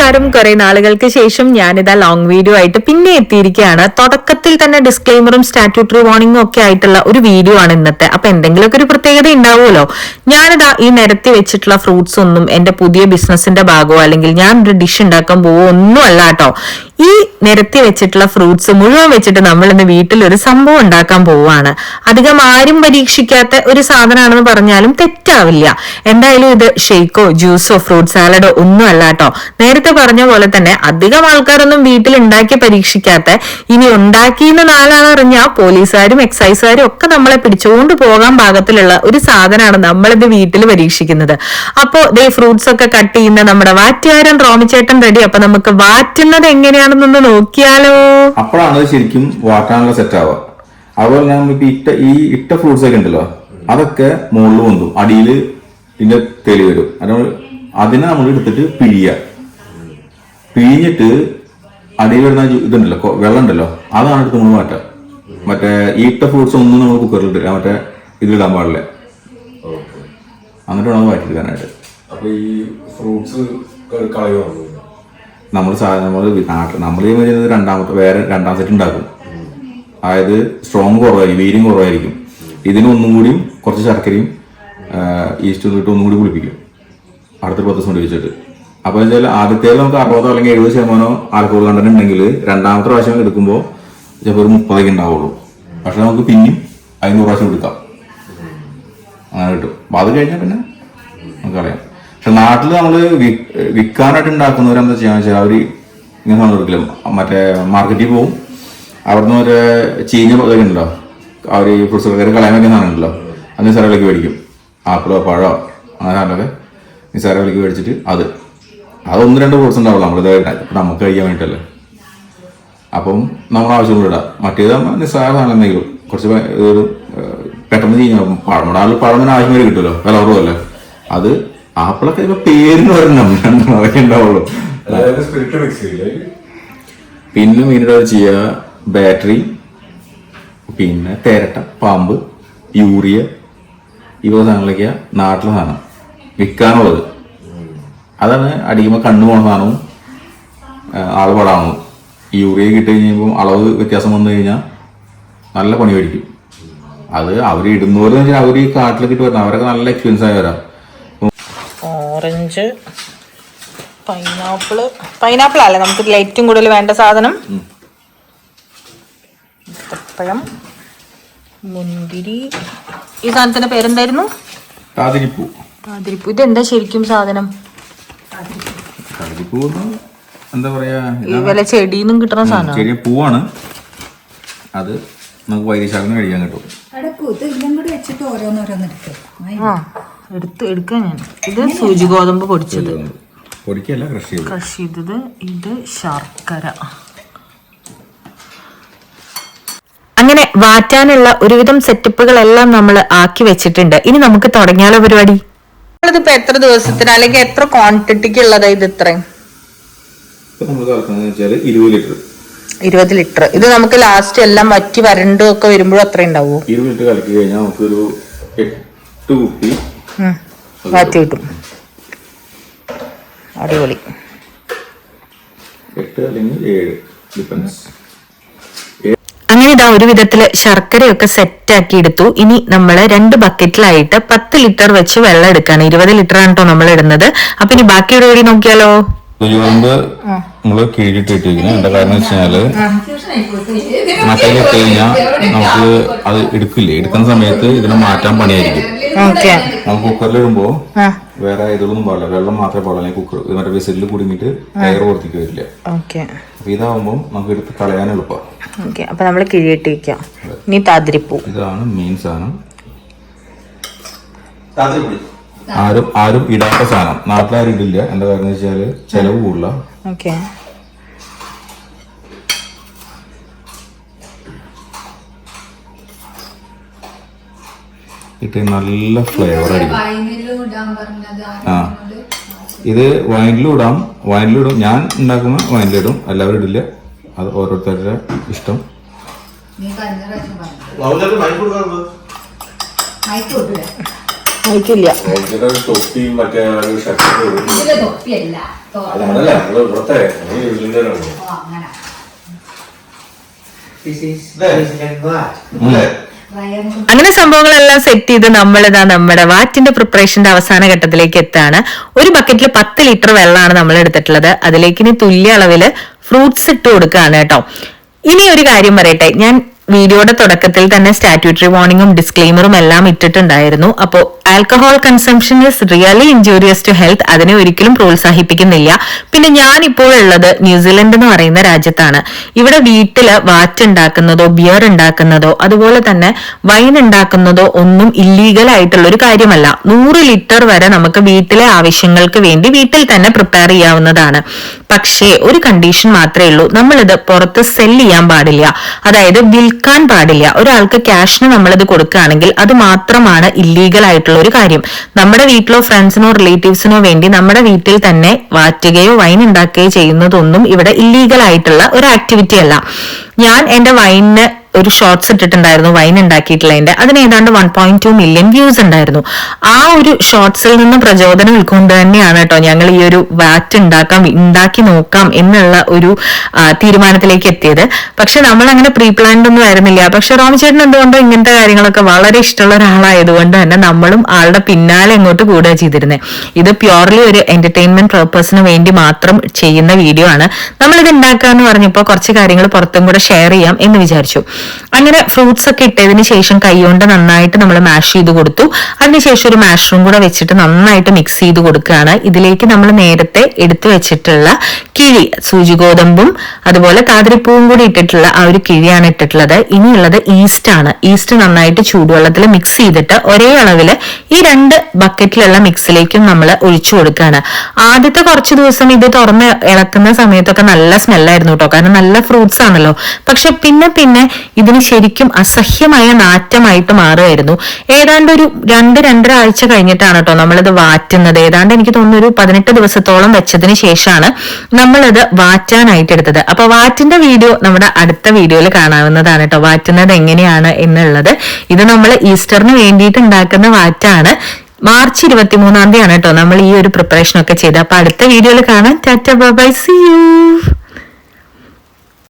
നമസ്കാരം. കുറെ നാളുകൾക്ക് ശേഷം ഞാനിതാ ലോങ് വീഡിയോ ആയിട്ട് പിന്നെ എത്തിയിരിക്കുകയാണ്. തുടക്കത്തിൽ തന്നെ ഡിസ്ക്ലെയിമറും സ്റ്റാറ്റ്യൂട്ടറി വാർണിംഗും ഒക്കെ ആയിട്ടുള്ള ഒരു വീഡിയോ ആണ് ഇന്നത്തെ. അപ്പൊ എന്തെങ്കിലുമൊക്കെ ഒരു പ്രത്യേകത ഉണ്ടാവുമല്ലോ. ഞാനിതാ ഈ നിരത്തി വെച്ചിട്ടുള്ള ഫ്രൂട്ട്സ് ഒന്നും എന്റെ പുതിയ ബിസിനസിന്റെ ഭാഗമോ അല്ലെങ്കിൽ ഞാൻ ഒരു ഡിഷ് ഉണ്ടാക്കാൻ പോവോ ഒന്നും അല്ല കേട്ടോ. ഈ നിരത്തി വെച്ചിട്ടുള്ള ഫ്രൂട്ട്സ് മുഴുവൻ വെച്ചിട്ട് നമ്മൾ ഇന്ന് വീട്ടിൽ ഒരു സംഭവം ഉണ്ടാക്കാൻ പോവുകയാണ്. അധികം ആരും പരീക്ഷിക്കാത്ത ഒരു സാധനമാണെന്ന് പറഞ്ഞാലും തെറ്റാവില്ല. എന്തായാലും ഇത് ഷേക്കോ ജ്യൂസോ ഫ്രൂട്ട് സാലഡോ ഒന്നും അല്ല കേട്ടോ. നേരത്തെ പറഞ്ഞ പോലെ തന്നെ അധികം ആൾക്കാരൊന്നും വീട്ടിൽ ഉണ്ടാക്കി പരീക്ഷിക്കാത്ത, ഇനി ഉണ്ടാക്കിയെന്ന് നാലാണെന്നറിഞ്ഞാൽ പോലീസുകാരും എക്സൈസുകാരും ഒക്കെ നമ്മളെ പിടിച്ചുകൊണ്ട് പോകാൻ പാകത്തിലുള്ള ഒരു സാധനമാണ് നമ്മളിത് വീട്ടിൽ പരീക്ഷിക്കുന്നത്. അപ്പോ ദേ ഫ്രൂട്ട്സ് ഒക്കെ കട്ട് ചെയ്യുന്ന നമ്മുടെ വാറ്റുകാരൻ റോമിച്ചേട്ടൻ റെഡി. അപ്പൊ നമുക്ക് വാറ്റുന്നത് എങ്ങനെയാണെന്നൊന്ന് നോക്കിയാലോ. അപ്പോഴാണ് ശരിക്കും വാട്ടാനുള്ള സെറ്റ് ആവുക. അതുപോലെ നമുക്ക് ഈ ഇട്ട ഫ്രൂട്ട്സ് ഒക്കെ ഉണ്ടല്ലോ, അതൊക്കെ മുകളിൽ പൊന്തും, അടിയിൽ ഇതിന്റെ തെളി വരും. അതുകൊണ്ട് അതിനെ നമ്മൾ എടുത്തിട്ട് പിഴിഞ്ഞിട്ട് അടിയിൽ വരുന്ന ഇതുണ്ടല്ലോ, വെള്ളം ഉണ്ടല്ലോ, അതാണ് എടുത്ത് നമ്മൾ മാറ്റാം. മറ്റേ ഈട്ട ഫ്രൂട്ട്സ് ഒന്നും നമ്മൾ കുക്കറിൽ ഇട്ടില്ല, മറ്റേ ഇതിലിടാൻ പാടില്ല. എന്നിട്ട് വേണം മാറ്റിയെടുക്കാനായിട്ട്. അപ്പൊ ഈ ഫ്രൂട്ട്സ് നമ്മൾ രണ്ടാം സെറ്റ് ഉണ്ടാക്കും. അതായത് സ്ട്രോങ് കുറവായിരിക്കും, വീര്യം കുറവായിരിക്കും. ഇതിന് ഒന്നും കൂടിയും കുറച്ച് ശർക്കരയും ഈസ്റ്റും ഇട്ട് ഒന്നും കൂടി കുളിപ്പിക്കും അടുത്ത 10 ദിവസം വെച്ചിട്ട്. അപ്പോൾ വെച്ചാൽ ആദ്യത്തേൽ നമുക്ക് 60 അല്ലെങ്കിൽ 70% ആൽക്കഹോൾ കണ്ടന്റ് ഉണ്ടെങ്കിൽ രണ്ടാമത്തെ പ്രാവശ്യം എടുക്കുമ്പോൾ ചിലപ്പോൾ ഒരു 30 ഉണ്ടാവുള്ളൂ. പക്ഷെ നമുക്ക് പിന്നെയും 500 പ്രാവശ്യം എടുക്കാം, അങ്ങനെ കിട്ടും. അപ്പോൾ അത് കഴിഞ്ഞാൽ പിന്നെ നമുക്കറിയാം. പക്ഷെ നാട്ടിൽ നമ്മൾ വിൽക്കാനായിട്ട് ഉണ്ടാക്കുന്നവരെന്താ ചെയ്യാന്ന് വെച്ചാൽ അവർ ഇങ്ങനെ സാധനം എടുക്കില്ല. മറ്റേ മാർക്കറ്റിൽ പോവും, അവിടുന്ന് ഒരു ചീഞ്ഞ ഇതൊക്കെ ഉണ്ടല്ലോ, അവർ ഫ്രൂട്ട്സ് കളയാൻ വെക്കുന്ന സാധനം ഉണ്ടല്ലോ, അത് നിസ്സാര വിലയ്ക്ക് മേടിക്കും. ആപ്പിളോ പഴമോ അങ്ങനെ സാധനമൊക്കെ നിസ്സാര വിലയ്ക്ക് മേടിച്ചിട്ട് അത് 1-2 ഫ്രൂട്ട്സ് ഉണ്ടാവുള്ളൂ നമ്മളിതായിട്ട് നമുക്ക് കഴിക്കാൻ വേണ്ടിയിട്ടല്ലേ. അപ്പം നമ്മൾ ആവശ്യമുള്ള ഇടാം. മറ്റേത് നിസ്സാര സാധനം എന്തെങ്കിലും കുറച്ച് ഒരു പെട്ടെന്ന് ചീഞ്ഞ പഴം പഴമിന് ആവശ്യം വരെ കിട്ടുമല്ലോ, വില കുറവല്ലേ. അത് ആപ്പിളൊക്കെ ഇപ്പൊ പേരിന് ഒരെണ്ണം അതൊക്കെ ഉണ്ടാവുള്ളൂ. പിന്നെ മെയിനായിട്ട് ചെയ്യുക ബാറ്ററി, പിന്നെ തേരട്ട, പാമ്പ്, യൂറിയ, ഈ സാധനങ്ങളൊക്കെയാ നാട്ടിലെ സാധനം വിൽക്കാനുള്ളത്. അതാണ് അടിക്കുമ്പോൾ കണ്ണു പോണ സാധനവും ആള് പടാവുന്നു. ഈ യൂറിയ കിട്ടി കഴിഞ്ഞപ്പോൾ അളവ് വ്യത്യാസം വന്നു കഴിഞ്ഞാൽ നല്ല പണി മേടിക്കും. അത് അവർ ഇടുന്നവരെന്ന് വെച്ചാൽ അവർ ഈ കാട്ടിലൊക്കെ ഇട്ട് വരുന്നത് അവരൊക്കെ നല്ല എക്സ്പീരിയൻസ് ആയവരാ. ഓറഞ്ച്, പൈനാപ്പിൾ അല്ലേ നമുക്ക് ഏറ്റവും കൂടുതൽ വേണ്ട സാധനം. പഴം, മുന്തിരി. ഈ സാധനത്തിന്റെ പേരെന്തായിരുന്നു? താതിരിപ്പൂ. ഇതെന്താ ശരിക്കും സാധനം? താതിരിപ്പൂ എന്താ പറയാ, വല്ല ചെടിയിൽ നിന്നും കിട്ടുന്ന സാധനം. ചെറിയ പൂവാണ് അത്. നമുക്ക് വൈദ്യശാലന്ന് കഴിക്കാൻ കിട്ടും. എടുക്കാൻ ഞാൻ ഇത് സൂചി ഗോതമ്പ് പൊടിച്ചത്, പൊടിക്കല്ല ക്രഷ് ചെയ്തത്. ഇത് ശർക്കര. അങ്ങനെ വാറ്റാനുള്ള ഒരുവിധം സെറ്റപ്പുകളെല്ലാം നമ്മൾ ആക്കി വെച്ചിട്ടുണ്ട്. ഇനി നമുക്ക് തുടങ്ങിയാലോ പരിപാടി. ഇതിപ്പോ എത്ര ദിവസത്തിന് അല്ലെങ്കിൽ എത്ര ക്വാണ്ടിറ്റിക്ക് ഉള്ളതാ ഇത്? ഇത്രയും 20 ലിറ്റർ. ഇത് നമുക്ക് ലാസ്റ്റ് എല്ലാം വറ്റി വരണ്ടും ഒക്കെ വരുമ്പോഴും അത്ര ഉണ്ടാവുമോ? 20 ലിറ്റർ കലക്കി കഴിഞ്ഞാൽ നമുക്കൊരു 8 കുപ്പി വാറ്റി കിട്ടും. അടിപൊളി. 8 അല്ലെങ്കിൽ 7 ഡിപ്പെൻസ്. അങ്ങനെ ഇതാ ഒരു വിധത്തില് ശർക്കരയൊക്കെ സെറ്റ് ആക്കി എടുത്തു. ഇനി നമ്മള് 2 ബക്കറ്റിലായിട്ട് 10 ലിറ്റർ വെച്ച് വെള്ളം എടുക്കാണ്. 20 ലിറ്റർ ആണ് കേട്ടോ നമ്മൾ ഇടുന്നത്. അപ്പൊ ഇനി ബാക്കിയുടെ കൂടി നോക്കിയാലോ. നമ്മള് കീഴിട്ടിരിക്കുന്നത് എന്താ കാരണം വെച്ചാല് മട്ടയിലിട്ട് കഴിഞ്ഞാൽ നമുക്ക് അത് എടുക്കുന്ന സമയത്ത് ഇതിനെ മാറ്റാൻ പണിയായിരിക്കും. നമുക്ക് കുക്കറിലിടുമ്പോ വേറെ ഇതൊന്നും പാടില്ല, വെള്ളം മാത്രമേ പാടില്ല. കുക്കർ മറ്റേ വിസിലിൽ കുടുങ്ങിയിട്ട് എയർ പുറത്തേക്ക് വരില്ല. അപ്പൊ ഇതാവുമ്പോ നമുക്ക് എടുത്ത് കളയാൻ എളുപ്പം. അപ്പൊ നമ്മള് കിഴിയിട്ടിരിക്കാം. ഇനി താതിരിപ്പൂ. ഇതാണ് മെയിൻ സാധനം. ആരും ഇടാത്ത സാധനം. നാട്ടിലാരും ഇടില്ല. എന്താ കാരണം വെച്ചാല് ചെലവ് കൂടില്ല. ഇട്ട് നല്ല ഫ്ലേവർ ആയിരിക്കും. ഇത് വൈനിലും ഇടും. ഞാൻ ഉണ്ടാക്കുന്ന വൈനിലിടും, എല്ലാവരും ഇടില്ല. അത് ഓരോരുത്തരുടെ ഇഷ്ടം. ആയിട്ടില്ല. തൊപ്പിയും മറ്റേ ഷർട്ടും ഇതിലെ തൊപ്പിയല്ല. അതല്ല നമ്മള് ഇവിടത്തെ അങ്ങനെ സംഭവങ്ങളെല്ലാം സെറ്റ് ചെയ്ത് നമ്മളിതാ നമ്മുടെ വാറ്റിന്റെ പ്രിപ്പറേഷന്റെ അവസാന ഘട്ടത്തിലേക്ക് എത്താണ്. ഒരു ബക്കറ്റിൽ 10 ലിറ്റർ വെള്ളമാണ് നമ്മൾ എടുത്തിട്ടുള്ളത്. അതിലേക്ക് ഇനി തുല്യ അളവില് ഫ്രൂട്ട്സ് ഇട്ട് കൊടുക്കുകയാണ് കേട്ടോ. ഇനി ഒരു കാര്യം പറയട്ടെ, ഞാൻ വീഡിയോയുടെ തുടക്കത്തിൽ തന്നെ സ്റ്റാറ്റ്യൂട്ടറി വാർണിംഗും ഡിസ്ക്ലെയിമറും എല്ലാം ഇട്ടിട്ടുണ്ടായിരുന്നു. അപ്പോൾ alcohol consumption is really injurious to health, അതിനെ ഒരിക്കലും പ്രോത്സാഹിപ്പിക്കുന്നില്ല. പിന്നെ ഞാൻ ഇപ്പോൾ ഉള്ളത് ന്യൂസിലൻഡ് എന്ന് പറയുന്ന രാജ്യത്താണ്. ഇവിടെ വീട്ടില് വാറ്റ് ഉണ്ടാക്കുന്നതോ ബിയർ ഉണ്ടാക്കുന്നതോ അതുപോലെ തന്നെ വൈൻ ഉണ്ടാക്കുന്നതോ ഒന്നും ഇല്ലീഗൽ ആയിട്ടുള്ള ഒരു കാര്യമല്ല. 100 ലിറ്റർ വരെ നമുക്ക് വീട്ടിലെ ആവശ്യങ്ങൾക്ക് വേണ്ടി വീട്ടിൽ തന്നെ പ്രിപ്പയർ ചെയ്യാവുന്നതാണ്. പക്ഷേ ഒരു കണ്ടീഷൻ മാത്രമേ ഉള്ളൂ, നമ്മളിത് പുറത്ത് സെൽ ചെയ്യാൻ പാടില്ല, അതായത് വിൽക്കാൻ പാടില്ല. ഒരാൾക്ക് ക്യാഷിന് നമ്മളിത് കൊടുക്കുകയാണെങ്കിൽ അത് മാത്രമാണ് ഇല്ലീഗൽ ആയിട്ടുള്ള ഒരു കാര്യം. നമ്മുടെ വീട്ടിലോ ഫ്രണ്ട്സിനോ റിലേറ്റീവ്സിനോ വേണ്ടി നമ്മുടെ വീട്ടിൽ തന്നെ വാറ്റുകയോ വൈൻ ഉണ്ടാക്കുകയോ ചെയ്യുന്നതൊന്നും ഇവിടെ ഇല്ലീഗൽ ആയിട്ടുള്ള ഒരു ആക്ടിവിറ്റി അല്ല. ഞാൻ എന്റെ വൈനിന് ഒരു ഷോർട്സ് ഇട്ടിട്ടുണ്ടായിരുന്നു, വൈൻ ഉണ്ടാക്കിയിട്ടുള്ളതിന്റെ. അതിന് ഏതാണ്ട് 1.2 മില്യൺ വ്യൂസ് ഉണ്ടായിരുന്നു. ആ ഒരു ഷോർട്സിൽ നിന്ന് പ്രചോദനം ഉൾക്കൊണ്ട് തന്നെയാണ് കേട്ടോ ഞങ്ങൾ ഈ ഒരു വാറ്റ് ഉണ്ടാക്കി നോക്കാം എന്നുള്ള ഒരു തീരുമാനത്തിലേക്ക് എത്തിയത്. പക്ഷെ നമ്മൾ അങ്ങനെ പ്രീ പ്ലാൻഡ് ഒന്നും ആയിരുന്നില്ല. പക്ഷെ റോമിച്ചേട്ടൻ എന്തുകൊണ്ടോ ഇങ്ങനത്തെ കാര്യങ്ങളൊക്കെ വളരെ ഇഷ്ടമുള്ള ഒരാളായതുകൊണ്ട് തന്നെ നമ്മളും ആളുടെ പിന്നാലെ അങ്ങോട്ട് കൂടുക ചെയ്തിരുന്നത്. ഇത് പ്യോർലി ഒരു എന്റർടൈൻമെന്റ് പർപ്പസിന് വേണ്ടി മാത്രം ചെയ്യുന്ന വീഡിയോ ആണ്. നമ്മളിത് ഉണ്ടാക്കാന്ന് പറഞ്ഞപ്പോൾ കുറച്ച് കാര്യങ്ങൾ പുറത്തും കൂടെ ഷെയർ ചെയ്യാം എന്ന് വിചാരിച്ചു. അങ്ങനെ ഫ്രൂട്ട്സ് ഒക്കെ ഇട്ടതിന് ശേഷം കൈകൊണ്ട് നന്നായിട്ട് നമ്മൾ മാഷ് ചെയ്ത് കൊടുത്തു. അതിനുശേഷം ഒരു മാഷറും കൂടെ വെച്ചിട്ട് നന്നായിട്ട് മിക്സ് ചെയ്ത് കൊടുക്കുകയാണ്. ഇതിലേക്ക് നമ്മൾ നേരത്തെ എടുത്തു വെച്ചിട്ടുള്ള കിഴി, സൂചിഗോതമ്പും അതുപോലെ കാതിരിപ്പൂവും കൂടി ഇട്ടിട്ടുള്ള ആ ഒരു കിഴിയാണ് ഇട്ടിട്ടുള്ളത്. ഇനിയുള്ളത് ഈസ്റ്റ് ആണ്. ഈസ്റ്റ് നന്നായിട്ട് ചൂടുവെള്ളത്തിൽ മിക്സ് ചെയ്തിട്ട് ഒരേ അളവില് ഈ 2 ബക്കറ്റിലുള്ള മിക്സിലേക്കും നമ്മൾ ഒഴിച്ചു കൊടുക്കുകയാണ്. ആദ്യത്തെ കുറച്ച് ദിവസം ഇത് തുറന്ന് ഇളക്കുന്ന സമയത്തൊക്കെ നല്ല സ്മെല്ലായിരുന്നു കേട്ടോ, കാരണം നല്ല ഫ്രൂട്ട്സ് ആണല്ലോ. പക്ഷെ പിന്നെ ഇതിന് ശരിക്കും അസഹ്യമായ നാറ്റമായിട്ട് മാറുമായിരുന്നു. ഏതാണ്ട് ഒരു 2-2.5 ആഴ്ച കഴിഞ്ഞിട്ടാണ് കേട്ടോ നമ്മളിത് വാറ്റുന്നത്. ഏതാണ്ട് എനിക്ക് തോന്നുന്നു ഒരു 18 ദിവസത്തോളം വെച്ചതിന് ശേഷമാണ് നമ്മളിത് വാറ്റാനായിട്ട് എടുത്തത്. അപ്പൊ വാറ്റിന്റെ വീഡിയോ നമ്മുടെ അടുത്ത വീഡിയോയിൽ കാണാവുന്നതാണ് കേട്ടോ, വാറ്റുന്നത് എങ്ങനെയാണ് എന്നുള്ളത്. ഇത് നമ്മൾ ഈസ്റ്ററിന് വേണ്ടിയിട്ട് ഉണ്ടാക്കുന്ന വാറ്റാണ്. മാർച്ച് 23-ാം തീയതിയാണ് കേട്ടോ നമ്മൾ ഈ ഒരു പ്രിപ്പറേഷൻ ഒക്കെ ചെയ്തത്. അപ്പൊ അടുത്ത വീഡിയോയിൽ കാണാം. Tata bye bye, see U.